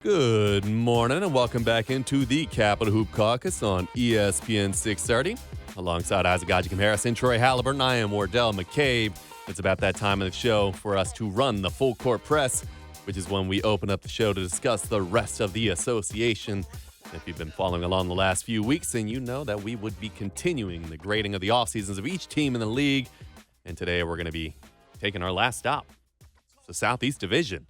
Good morning and welcome back into the Capital Hoop Caucus on ESPN 630. Alongside Isaac Gaji Harrison, Troy Halliburton, I am Wardell McCabe. It's about that time of the show for us to run the full court press, which is when we open up the show to discuss the rest of the association. If you've been following along the last few weeks, then you know that we would be continuing the grading of the off seasons of each team in the league. And today we're going to be taking our last stop, the Southeast Division.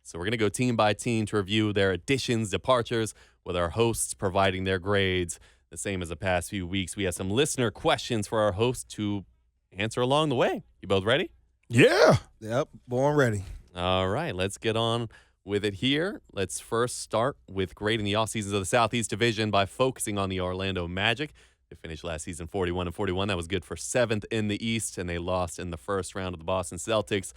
So we're going to go team by team to review their additions, departures, with our hosts providing their grades. The same as the past few weeks, we have some listener questions for our hosts to answer along the way. You both ready? Yeah. Yep, born ready. All right, let's get on with it here. Let's first start with grading the off seasons of the Southeast Division by focusing on the Orlando Magic. They finished last season 41-41. That was good for 7th in the East, and they lost in the first round of the Boston Celtics.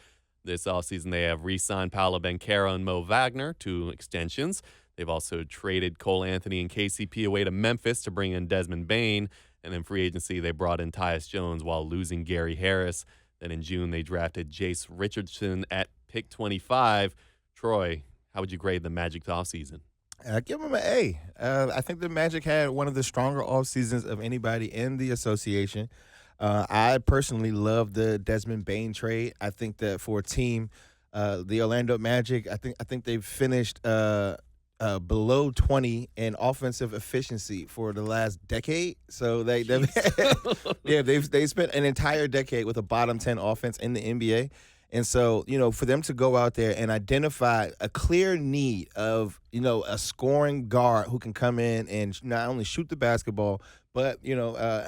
This offseason, they have re-signed Paolo Banchero and Mo Wagner to extensions. They've also traded Cole Anthony and KCP away to Memphis to bring in Desmond Bane. And then free agency, they brought in Tyus Jones while losing Gary Harris. Then in June, they drafted Jace Richardson at pick 25. Troy, how would you grade the Magic's offseason? I give them an A. I think the Magic had one of the stronger off seasons of anybody in the association. I personally love the Desmond Bane trade. I think that for a team, the Orlando Magic, I think they've finished below 20 in offensive efficiency for the last decade. So they've spent an entire decade with a bottom 10 offense in the NBA. And so, for them to go out there and identify a clear need of, a scoring guard who can come in and not only shoot the basketball, but,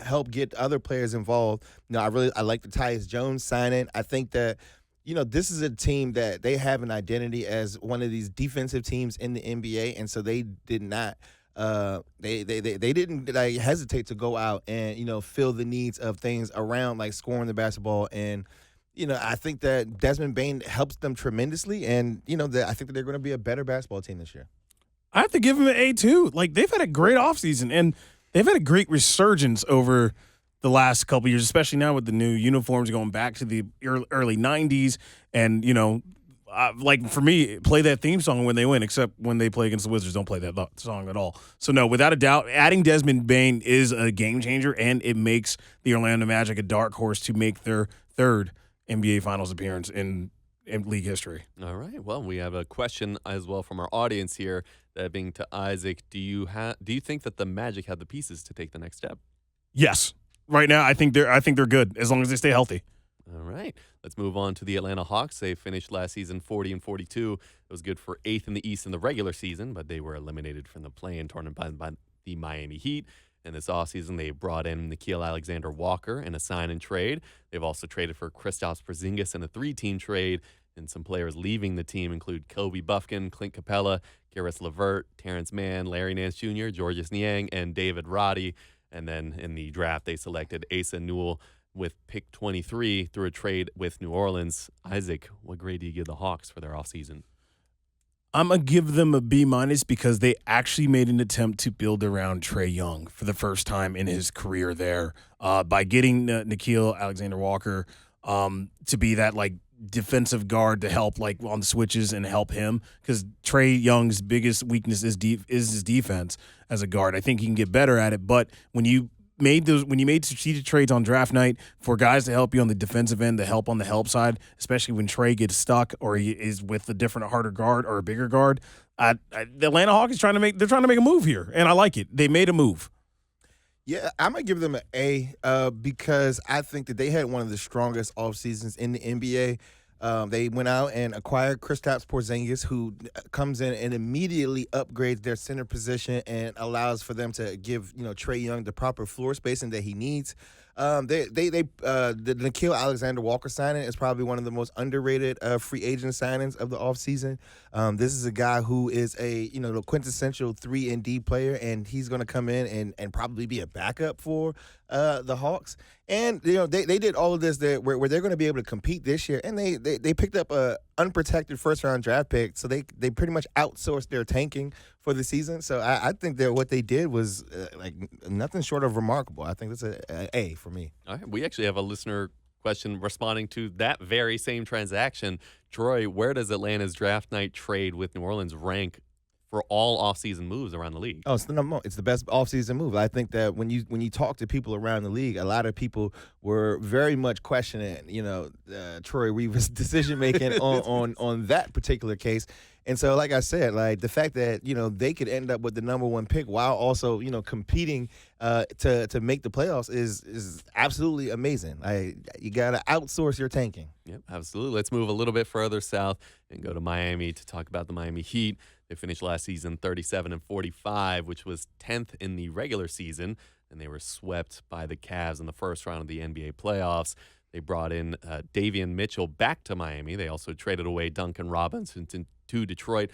help get other players involved. I like the Tyus Jones signing. I think that, this is a team that they have an identity as one of these defensive teams in the NBA. And so they did not they didn't hesitate to go out and, fill the needs of things around like scoring the basketball. And, I think that Desmond Bane helps them tremendously. And, I think that they're going to be a better basketball team this year. I have to give them an A, too. Like, they've had a great offseason, and they've had a great resurgence over the last couple years, especially now with the new uniforms going back to the early 90s. And, for me, play that theme song when they win, except when they play against the Wizards, don't play that song at all. So, no, without a doubt, adding Desmond Bane is a game changer, and it makes the Orlando Magic a dark horse to make their third NBA Finals appearance in league history. All right. Well, we have a question as well from our audience here, that being to Isaac. Do you think that the Magic have the pieces to take the next step? Yes. Right now, I think they're good as long as they stay healthy. All right. Let's move on to the Atlanta Hawks. They finished last season 40-42. It was good for 8th in the East in the regular season, but they were eliminated from the play-in tournament by the Miami Heat. And this offseason, they brought in Nickeil Alexander-Walker in a sign-and-trade. They've also traded for Kristaps Porzingis in a 3-team trade. And some players leaving the team include Kobe Buffkin, Clint Capella, Karis LeVert, Terrence Mann, Larry Nance Jr., Georges Niang, and David Roddy. And then in the draft, they selected Asa Newell with pick 23 through a trade with New Orleans. Isaac, what grade do you give the Hawks for their offseason? I'm going to give them a B- because they actually made an attempt to build around Trae Young for the first time in his career there by getting Nickeil Alexander-Walker to be that, defensive guard to help, on the switches and help him, because Trae Young's biggest weakness is his defense as a guard. I think he can get better at it, but when you made strategic trades on draft night for guys to help you on the defensive end, to help on the help side, especially when Trae gets stuck or he is with a different, harder guard or a bigger guard. The Atlanta Hawks trying to make a move here, and I like it. They made a move. Yeah, I'm going to give them an A because I think that they had one of the strongest off seasons in the NBA. They went out and acquired Kristaps Porzingis, who comes in and immediately upgrades their center position and allows for them to give Trae Young the proper floor spacing that he needs. The Nickeil Alexander-Walker signing is probably one of the most underrated free agent signings of the offseason. This is a guy who is the quintessential 3-and-D player, and he's going to come in and probably be a backup for the Hawks. And they did all of this where they're going to be able to compete this year, and they picked up a unprotected first-round draft pick, so they pretty much outsourced their tanking for the season. So I think that what they did was nothing short of remarkable. I think that's an A for me. All right. We actually have a listener question responding to that very same transaction. Troy, where does Atlanta's draft night trade with New Orleans rank for all offseason moves around the league. Oh, it's the number one. It's the best offseason move. I think that when you talk to people around the league, a lot of people were very much questioning, Troy Weaver's decision making on that particular case. And so, like I said, like the fact that they could end up with the number one pick while also competing to make the playoffs is absolutely amazing. You gotta outsource your tanking. Yep, absolutely. Let's move a little bit further south and go to Miami to talk about the Miami Heat. They finished last season 37-45, which was 10th in the regular season, and they were swept by the Cavs in the first round of the NBA playoffs. They brought in Davion Mitchell back to Miami. They also traded away Duncan Robinson to Detroit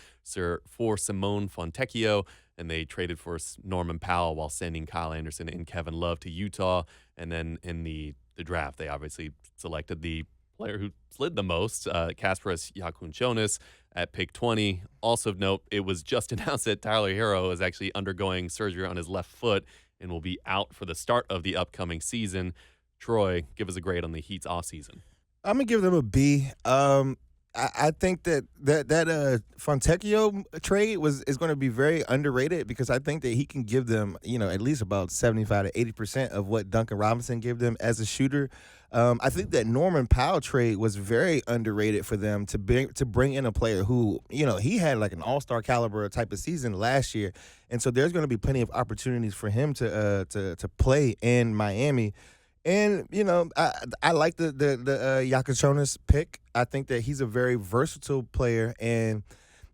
for Simone Fontecchio, and they traded for Norman Powell while sending Kyle Anderson and Kevin Love to Utah. And then in the draft, they obviously selected the player who slid the most, Kasparas Jakunčionis at pick 20. Also of note, it was just announced that Tyler Hero is actually undergoing surgery on his left foot and will be out for the start of the upcoming season. Troy, give us a grade on the Heat's offseason. I'm gonna give them a B. I think that Fontecchio trade is going to be very underrated because I think that he can give them, at least about 75 to 80% of what Duncan Robinson gave them as a shooter. I think that Norman Powell trade was very underrated for them to bring in a player who, he had like an all-star caliber type of season last year, and so there's going to be plenty of opportunities for him to play in Miami. And, I like the Jakunčionis pick. I think that he's a very versatile player. And,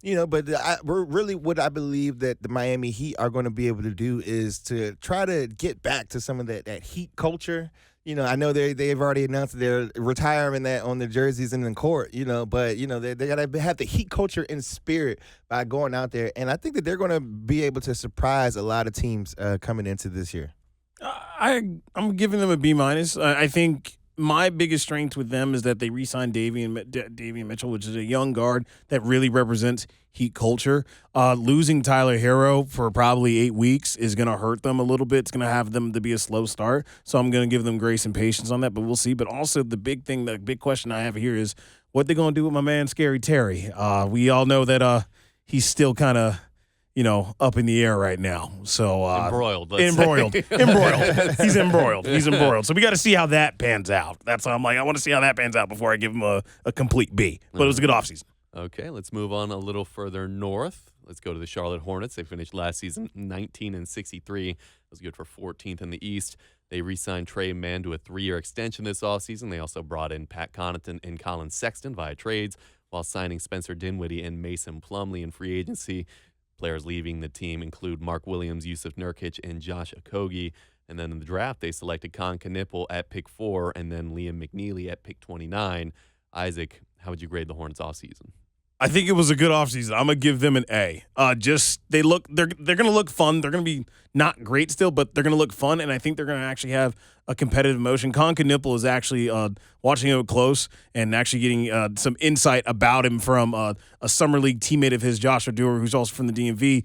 really what I believe that the Miami Heat are going to be able to do is to try to get back to some of that Heat culture. I know they've already announced their retirement that on their jerseys and in court, but, they got to have the Heat culture in spirit by going out there. And I think that they're going to be able to surprise a lot of teams coming into this year. I'm giving them a B-. I think my biggest strength with them is that they re-signed Davion Mitchell, which is a young guard that really represents Heat culture. Losing Tyler Hero for probably 8 weeks is going to hurt them a little bit. It's going to have them to be a slow start. So I'm going to give them grace and patience on that, but we'll see. But also the big question I have here is what they're going to do with my man Scary Terry. We all know that he's still kind of up in the air right now. So embroiled. He's embroiled. So we got to see how that pans out. That's how I'm like, I want to see how that pans out before I give him a complete B. But it was a good offseason. Okay, let's move on a little further north. Let's go to the Charlotte Hornets. They finished last season 19-63. That was good for 14th in the East. They re-signed Trey Mann to a 3-year extension this offseason. They also brought in Pat Connaughton and Colin Sexton via trades while signing Spencer Dinwiddie and Mason Plumlee in free agency. Players leaving the team include Mark Williams, Yusuf Nurkic, and Josh Okogie. And then in the draft, they selected Con Knipple at pick 4 and then Liam McNeely at pick 29. Isaac, how would you grade the Hornets offseason? I think it was a good offseason. I'm gonna give them an A. They're gonna look fun. They're gonna be not great still, but they're gonna look fun, and I think they're gonna actually have a competitive motion. Con Knipple is actually watching him close and actually getting some insight about him from a summer league teammate of his, Josh Oduro, who's also from the DMV.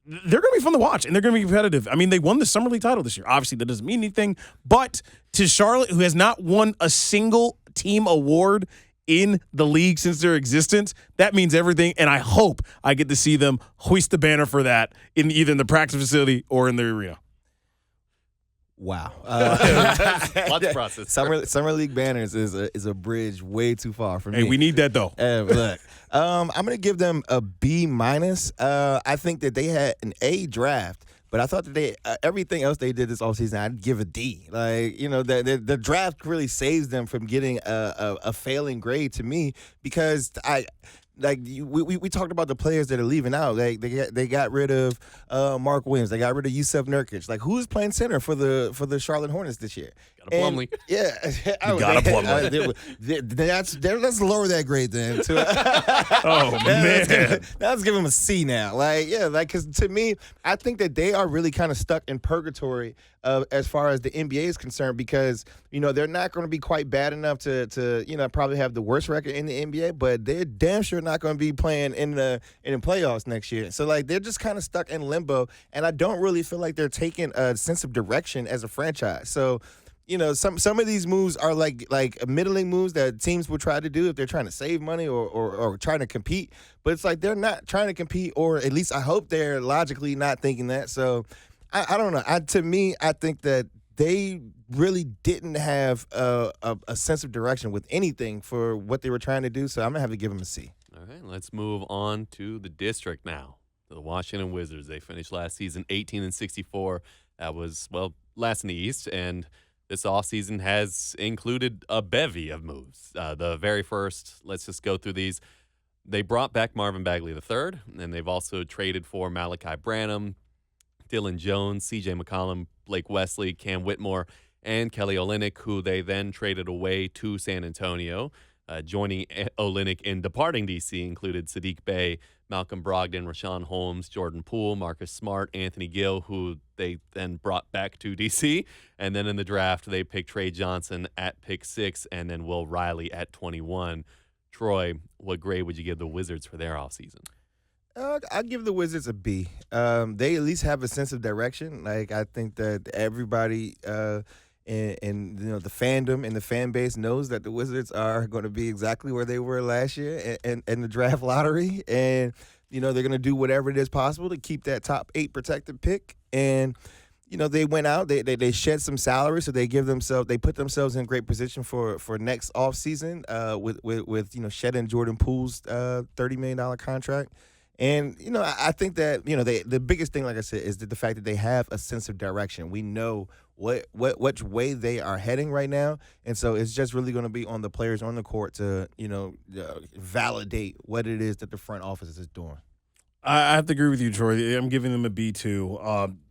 They're going to be fun to watch, and they're going to be competitive. I mean, they won the summer league title this year. Obviously, that doesn't mean anything, but to Charlotte, who has not won a single team award in the league since their existence, that means everything, and I hope I get to see them hoist the banner for that in either in the practice facility or in the arena. Wow. Lots of process. Summer league banners is a bridge way too far for me. Hey, we need that, though. Look, I'm going to give them a B-. I think that they had an A draft, but I thought that everything else they did this offseason, I'd give a D. Like, the draft really saves them from getting a failing grade to me because we talked about the players that are leaving out. Like they got rid of Mark Williams. They got rid of Yusuf Nurkic. Like who's playing center for the Charlotte Hornets this year? Got a Plumlee. Yeah, got a Plumlee. Let's lower that grade then. Oh man, let's give them a C now. Because to me, I think that they are really kind of stuck in purgatory as far as the NBA is concerned because they're not going to be quite bad enough to probably have the worst record in the NBA, but they're damn sure not going to be playing in the playoffs next year. So they're just kind of stuck in limbo, and I don't really feel like they're taking a sense of direction as a franchise. So some of these moves are like middling moves that teams will try to do if they're trying to save money or trying to compete. But it's like they're not trying to compete, or at least I hope they're logically not thinking that. So I don't know. To me, I think that they really didn't have a sense of direction with anything for what they were trying to do. So I'm gonna have to give them a C. All right, let's move on to the district now. The Washington Wizards. They finished last season 18-64. That was, well, last in the East, and this offseason has included a bevy of moves. The very first, let's just go through these. They brought back Marvin Bagley III, and they've also traded for Malachi Branham, Dylan Jones, C.J. McCollum, Blake Wesley, Cam Whitmore, and Kelly Olynyk, who they then traded away to San Antonio. Joining Olynyk in departing D.C. included Sadiq Bey, Malcolm Brogdon, Rashawn Holmes, Jordan Poole, Marcus Smart, Anthony Gill, who they then brought back to D.C. And then in the draft, they picked Trey Johnson at pick 6 and then Will Riley at 21. Troy, what grade would you give the Wizards for their offseason? I'll give the Wizards a B. They at least have a sense of direction. Like, I think that everybody and the fandom and the fan base knows that the Wizards are going to be exactly where they were last year in the draft lottery, and they're going to do whatever it is possible to keep that top 8 protected pick. And they went out, they shed some salary, so they put themselves in great position for next offseason with shedding Jordan Poole's $30 million contract. And, I think that, the biggest thing, like I said, is the fact that they have a sense of direction. We know which way they are heading right now. And so it's just really going to be on the players on the court to, validate what it is that the front office is doing. I have to agree with you, Troy. I'm giving them a B too,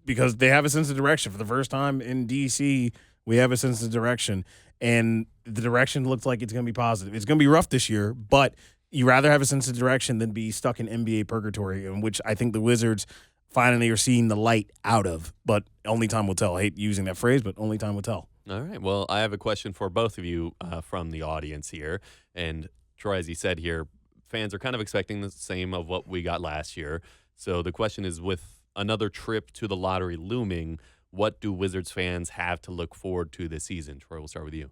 because they have a sense of direction. For the first time in DC, we have a sense of direction, and the direction looks like it's going to be positive. It's going to be rough this year, but you rather have a sense of direction than be stuck in NBA purgatory, in which I think the Wizards finally are seeing the light out of. But only time will tell. I hate using that phrase, but only time will tell. All right. Well, I have a question for both of you from the audience here. And Troy, as you said here, fans are kind of expecting the same of what we got last year. So the question is, with another trip to the lottery looming, what do Wizards fans have to look forward to this season? Troy, we'll start with you.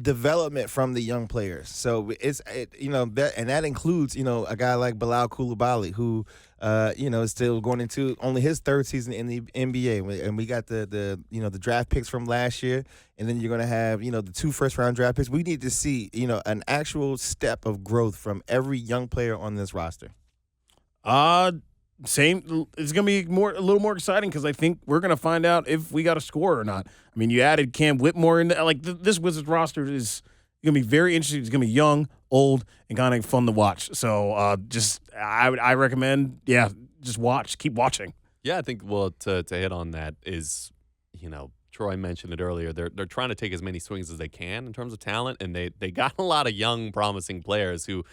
Development from the young players. So that includes, a guy like Bilal Coulibaly, who, is still going into only his 3rd season in the NBA. And we got the draft picks from last year. And then you're going to have, the 2 first-round draft picks. We need to see, an actual step of growth from every young player on this roster. Same. It's going to be a little more exciting because I think we're going to find out if we got a score or not. I mean, you added Cam Whitmore in. This Wizards roster is going to be very interesting. It's going to be young, old, and kind of fun to watch. So I recommend, just watch. Keep watching. Yeah, I think, to hit on that is, Troy mentioned it earlier. They're trying to take as many swings as they can in terms of talent, and they got a lot of young, promising players who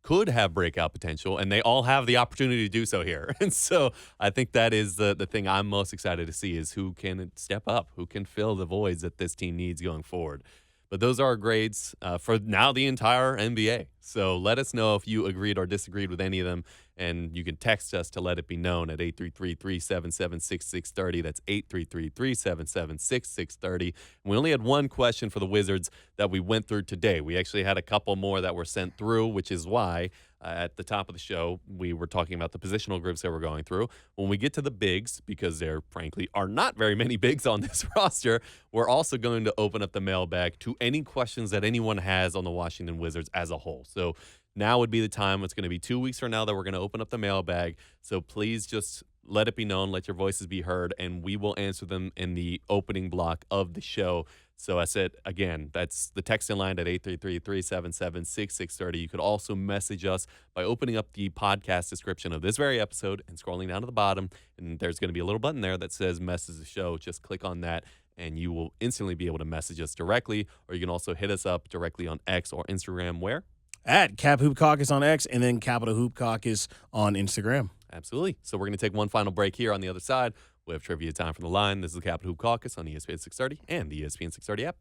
could have breakout potential, and they all have the opportunity to do so here. And so I think that is the thing I'm most excited to see, is who can step up, who can fill the voids that this team needs going forward. But those are our grades for now the entire NBA. So let us know if you agreed or disagreed with any of them, and you can text us to let it be known at 833-377-6630. That's 833-377-6630. And we only had one question for the Wizards that we went through today. We actually had a couple more that were sent through, which is why at the top of the show we were talking about the positional groups that we're going through. When we get to the bigs, because there frankly are not very many bigs on this roster, we're also going to open up the mailbag to any questions that anyone has on the Washington Wizards as a whole. So now would be the time. It's going to be 2 weeks from now that we're going to open up the mailbag. So please just let it be known, let your voices be heard, and we will answer them in the opening block of the show. So I said, again, that's the text-in line at 833-377-6630. You could also message us by opening up the podcast description of this very episode and scrolling down to the bottom, and there's going to be a little button there that says message the show. Just click on that, and you will instantly be able to message us directly, or you can also hit us up directly on X or Instagram, where? At Cap Hoop Caucus on X, and then Capital Hoop Caucus on Instagram. Absolutely. So we're going to take one final break here. On the other side, we have trivia time from the line. This is the Capital Hoop Caucus on ESPN 630 and the ESPN 630 app.